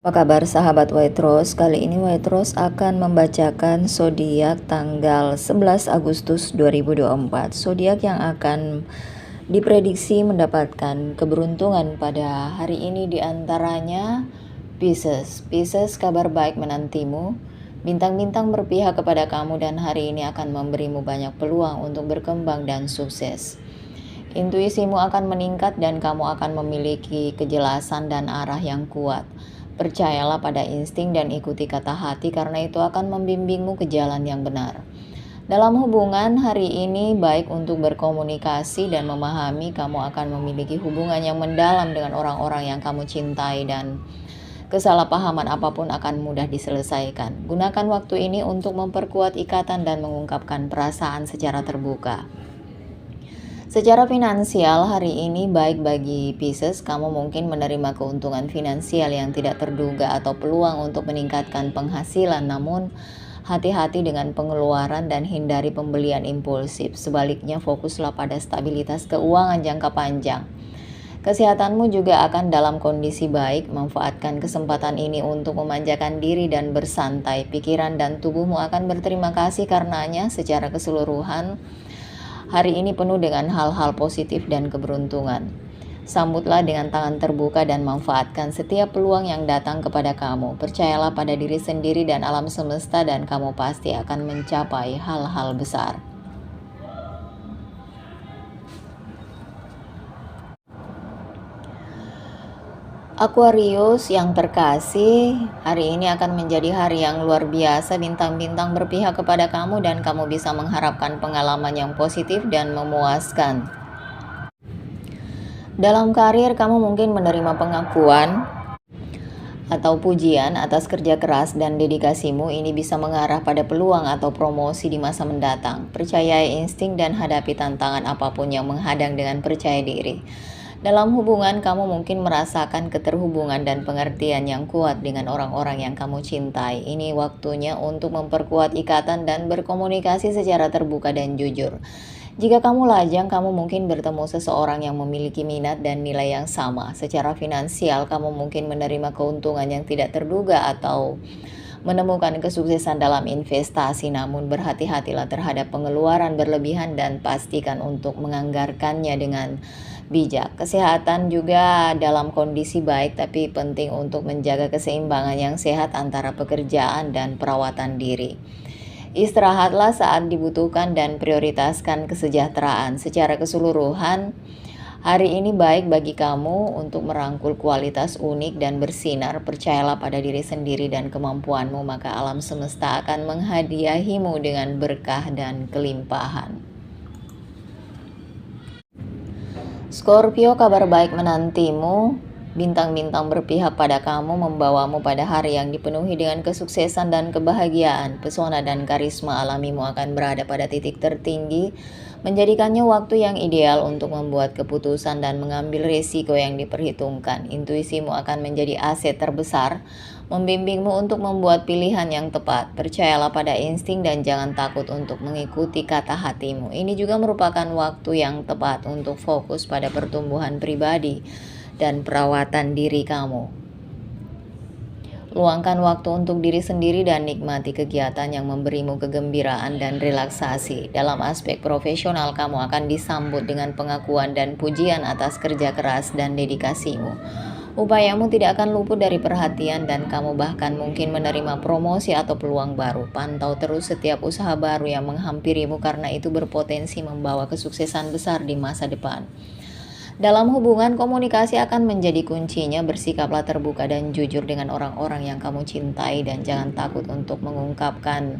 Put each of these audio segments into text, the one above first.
Apa kabar sahabat White Rose? Kali ini White Rose akan membacakan zodiak tanggal 11 Agustus 2024. Zodiak yang akan diprediksi mendapatkan keberuntungan pada hari ini diantaranya Pisces. Pisces, kabar baik menantimu. Bintang-bintang berpihak kepada kamu dan hari ini akan memberimu banyak peluang untuk berkembang dan sukses. Intuisimu akan meningkat dan kamu akan memiliki kejelasan dan arah yang kuat. Percayalah pada insting dan ikuti kata hati karena itu akan membimbingmu ke jalan yang benar. Dalam hubungan hari ini baik untuk berkomunikasi dan memahami, kamu akan memiliki hubungan yang mendalam dengan orang-orang yang kamu cintai dan kesalahpahaman apapun akan mudah diselesaikan. Gunakan waktu ini untuk memperkuat ikatan dan mengungkapkan perasaan secara terbuka. Secara finansial hari ini baik bagi Pisces, kamu mungkin menerima keuntungan finansial yang tidak terduga atau peluang untuk meningkatkan penghasilan, namun hati-hati dengan pengeluaran dan hindari pembelian impulsif. Sebaliknya fokuslah pada stabilitas keuangan jangka panjang. Kesehatanmu juga akan dalam kondisi baik, manfaatkan kesempatan ini untuk memanjakan diri dan bersantai. Pikiran dan tubuhmu akan berterima kasih karenanya. Secara keseluruhan hari ini penuh dengan hal-hal positif dan keberuntungan. Sambutlah dengan tangan terbuka dan manfaatkan setiap peluang yang datang kepada kamu. Percayalah pada diri sendiri dan alam semesta dan kamu pasti akan mencapai hal-hal besar. Aquarius yang terkasih, hari ini akan menjadi hari yang luar biasa. Bintang-bintang berpihak kepada kamu dan kamu bisa mengharapkan pengalaman yang positif dan memuaskan. Dalam karir, kamu mungkin menerima pengakuan atau pujian atas kerja keras dan dedikasimu. Ini bisa mengarah pada peluang atau promosi di masa mendatang. Percayai insting dan hadapi tantangan apapun yang menghadang dengan percaya diri. Dalam hubungan, kamu mungkin merasakan keterhubungan dan pengertian yang kuat dengan orang-orang yang kamu cintai. Ini waktunya untuk memperkuat ikatan dan berkomunikasi secara terbuka dan jujur. Jika kamu lajang, kamu mungkin bertemu seseorang yang memiliki minat dan nilai yang sama. Secara finansial, kamu mungkin menerima keuntungan yang tidak terduga atau menemukan kesuksesan dalam investasi, namun berhati-hatilah terhadap pengeluaran berlebihan dan pastikan untuk menganggarkannya dengan bijak. Kesehatan juga dalam kondisi baik, tapi penting untuk menjaga keseimbangan yang sehat antara pekerjaan dan perawatan diri. Istirahatlah saat dibutuhkan dan prioritaskan kesejahteraan. Secara keseluruhan, hari ini baik bagi kamu untuk merangkul kualitas unik dan bersinar. Percayalah pada diri sendiri dan kemampuanmu, maka alam semesta akan menghadiahimu dengan berkah dan kelimpahan. Scorpio, kabar baik menantimu. Bintang-bintang berpihak pada kamu, membawamu pada hari yang dipenuhi dengan kesuksesan dan kebahagiaan. Pesona dan karisma alamimu akan berada pada titik tertinggi, menjadikannya waktu yang ideal untuk membuat keputusan dan mengambil risiko yang diperhitungkan. Intuisimu akan menjadi aset terbesar, membimbingmu untuk membuat pilihan yang tepat. Percayalah pada insting dan jangan takut untuk mengikuti kata hatimu. Ini juga merupakan waktu yang tepat untuk fokus pada pertumbuhan pribadi dan perawatan diri kamu. Luangkan waktu untuk diri sendiri dan nikmati kegiatan yang memberimu kegembiraan dan relaksasi. Dalam aspek profesional, kamu akan disambut dengan pengakuan dan pujian atas kerja keras dan dedikasimu. Upayamu tidak akan luput dari perhatian dan kamu bahkan mungkin menerima promosi atau peluang baru. Pantau terus setiap usaha baru yang menghampirimu karena itu berpotensi membawa kesuksesan besar di masa depan. Dalam hubungan, komunikasi akan menjadi kuncinya. Bersikaplah terbuka dan jujur dengan orang-orang yang kamu cintai dan jangan takut untuk mengungkapkan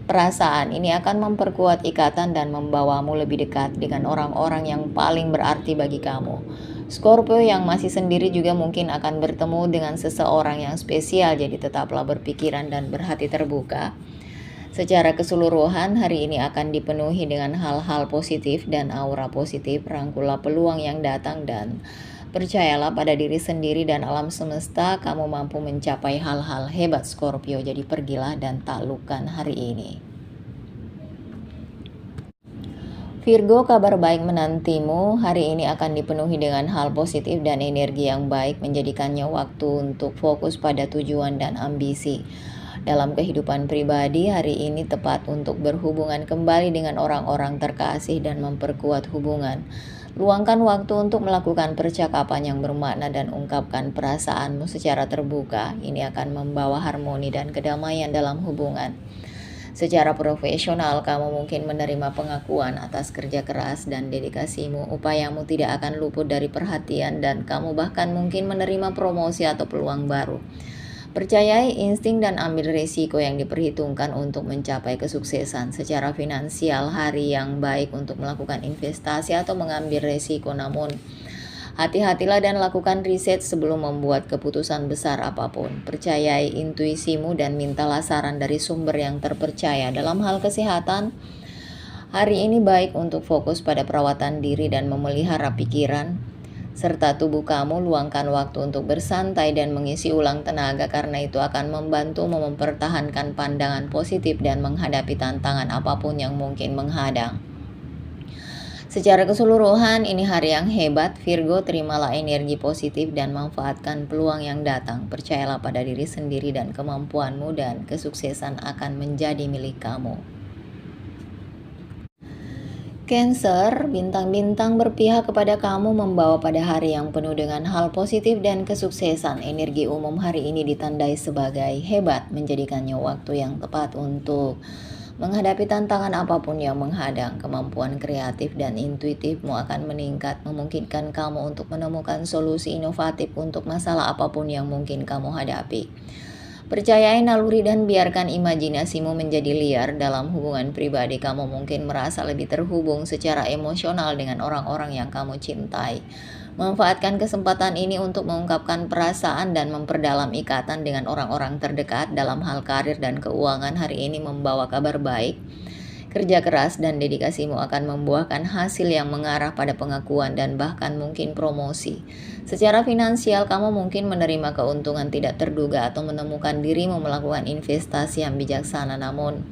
perasaan. Ini akan memperkuat ikatan dan membawamu lebih dekat dengan orang-orang yang paling berarti bagi kamu. Scorpio yang masih sendiri juga mungkin akan bertemu dengan seseorang yang spesial, jadi tetaplah berpikiran dan berhati terbuka. Secara keseluruhan, hari ini akan dipenuhi dengan hal-hal positif dan aura positif. Rangkullah peluang yang datang dan percayalah pada diri sendiri dan alam semesta. Kamu mampu mencapai hal-hal hebat Scorpio, jadi pergilah dan taklukkan hari ini. Virgo, kabar baik menantimu. Hari ini akan dipenuhi dengan hal positif dan energi yang baik, menjadikannya waktu untuk fokus pada tujuan dan ambisi. Dalam kehidupan pribadi, hari ini tepat untuk berhubungan kembali dengan orang-orang terkasih dan memperkuat hubungan. Luangkan waktu untuk melakukan percakapan yang bermakna dan ungkapkan perasaanmu secara terbuka. Ini akan membawa harmoni dan kedamaian dalam hubungan. Secara profesional, kamu mungkin menerima pengakuan atas kerja keras dan dedikasimu. Upayamu tidak akan luput dari perhatian dan kamu bahkan mungkin menerima promosi atau peluang baru. Percayai insting dan ambil risiko yang diperhitungkan untuk mencapai kesuksesan. Secara finansial, hari yang baik untuk melakukan investasi atau mengambil risiko, namun hati-hatilah dan lakukan riset sebelum membuat keputusan besar apapun. Percayai intuisimu dan mintalah saran dari sumber yang terpercaya. Dalam hal kesehatan, hari ini baik untuk fokus pada perawatan diri dan memelihara pikiran serta tubuh kamu. Luangkan waktu untuk bersantai dan mengisi ulang tenaga, karena itu akan membantu mempertahankan pandangan positif dan menghadapi tantangan apapun yang mungkin menghadang. Secara keseluruhan, ini hari yang hebat, Virgo. Terimalah energi positif dan manfaatkan peluang yang datang. Percayalah pada diri sendiri dan kemampuanmu, dan kesuksesan akan menjadi milik kamu. Cancer, bintang-bintang berpihak kepada kamu, membawa pada hari yang penuh dengan hal positif dan kesuksesan. Energi umum hari ini ditandai sebagai hebat, menjadikannya waktu yang tepat untuk menghadapi tantangan apapun yang menghadang. Kemampuan kreatif dan intuitifmu akan meningkat, memungkinkan kamu untuk menemukan solusi inovatif untuk masalah apapun yang mungkin kamu hadapi. Percayai naluri dan biarkan imajinasimu menjadi liar. Dalam hubungan pribadi, kamu mungkin merasa lebih terhubung secara emosional dengan orang-orang yang kamu cintai. Manfaatkan kesempatan ini untuk mengungkapkan perasaan dan memperdalam ikatan dengan orang-orang terdekat. Dalam hal karir dan keuangan, hari ini membawa kabar baik. Kerja keras dan dedikasimu akan membuahkan hasil yang mengarah pada pengakuan dan bahkan mungkin promosi. Secara finansial, kamu mungkin menerima keuntungan tidak terduga atau menemukan dirimu melakukan investasi yang bijaksana. Namun,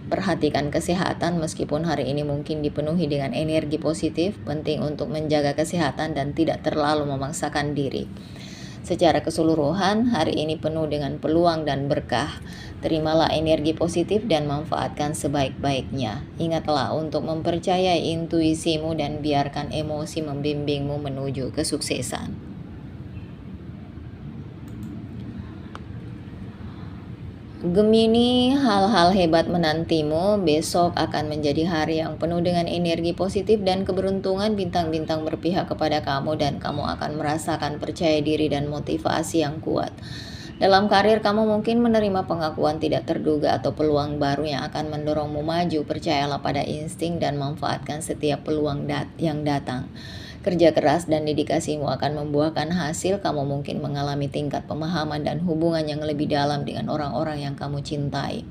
perhatikan kesehatan. Meskipun hari ini mungkin dipenuhi dengan energi positif, penting untuk menjaga kesehatan dan tidak terlalu memaksakan diri. Secara keseluruhan, hari ini penuh dengan peluang dan berkah. Terimalah energi positif dan manfaatkan sebaik-baiknya. Ingatlah untuk mempercayai intuisimu dan biarkan emosi membimbingmu menuju kesuksesan. Gemini, hal-hal hebat menantimu. Besok akan menjadi hari yang penuh dengan energi positif dan keberuntungan. Bintang-bintang berpihak kepada kamu dan kamu akan merasakan percaya diri dan motivasi yang kuat. Dalam karir, kamu mungkin menerima pengakuan tidak terduga atau peluang baru yang akan mendorongmu maju. Percayalah pada insting dan manfaatkan setiap peluang yang datang. Kerja keras dan dedikasimu akan membuahkan hasil. Kamu mungkin mengalami tingkat pemahaman dan hubungan yang lebih dalam dengan orang-orang yang kamu cintai.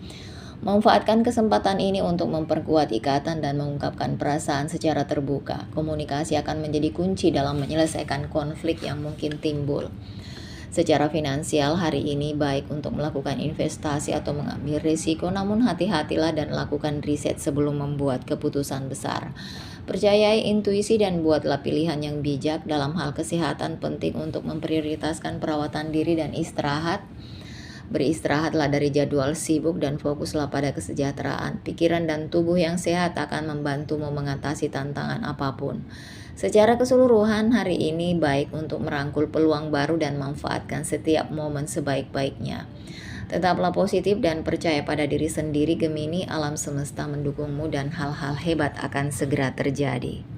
Manfaatkan kesempatan ini untuk memperkuat ikatan dan mengungkapkan perasaan secara terbuka. Komunikasi akan menjadi kunci dalam menyelesaikan konflik yang mungkin timbul. Secara finansial, hari ini baik untuk melakukan investasi atau mengambil risiko, namun hati-hatilah dan lakukan riset sebelum membuat keputusan besar. Percayai intuisi dan buatlah pilihan yang bijak. Dalam hal kesehatan, penting untuk memprioritaskan perawatan diri dan istirahat. Beristirahatlah dari jadwal sibuk dan fokuslah pada kesejahteraan. Pikiran dan tubuh yang sehat akan membantumu mengatasi tantangan apapun. Secara keseluruhan, hari ini baik untuk merangkul peluang baru dan manfaatkan setiap momen sebaik-baiknya. Tetaplah positif dan percaya pada diri sendiri, Gemini. Alam semesta mendukungmu dan hal-hal hebat akan segera terjadi.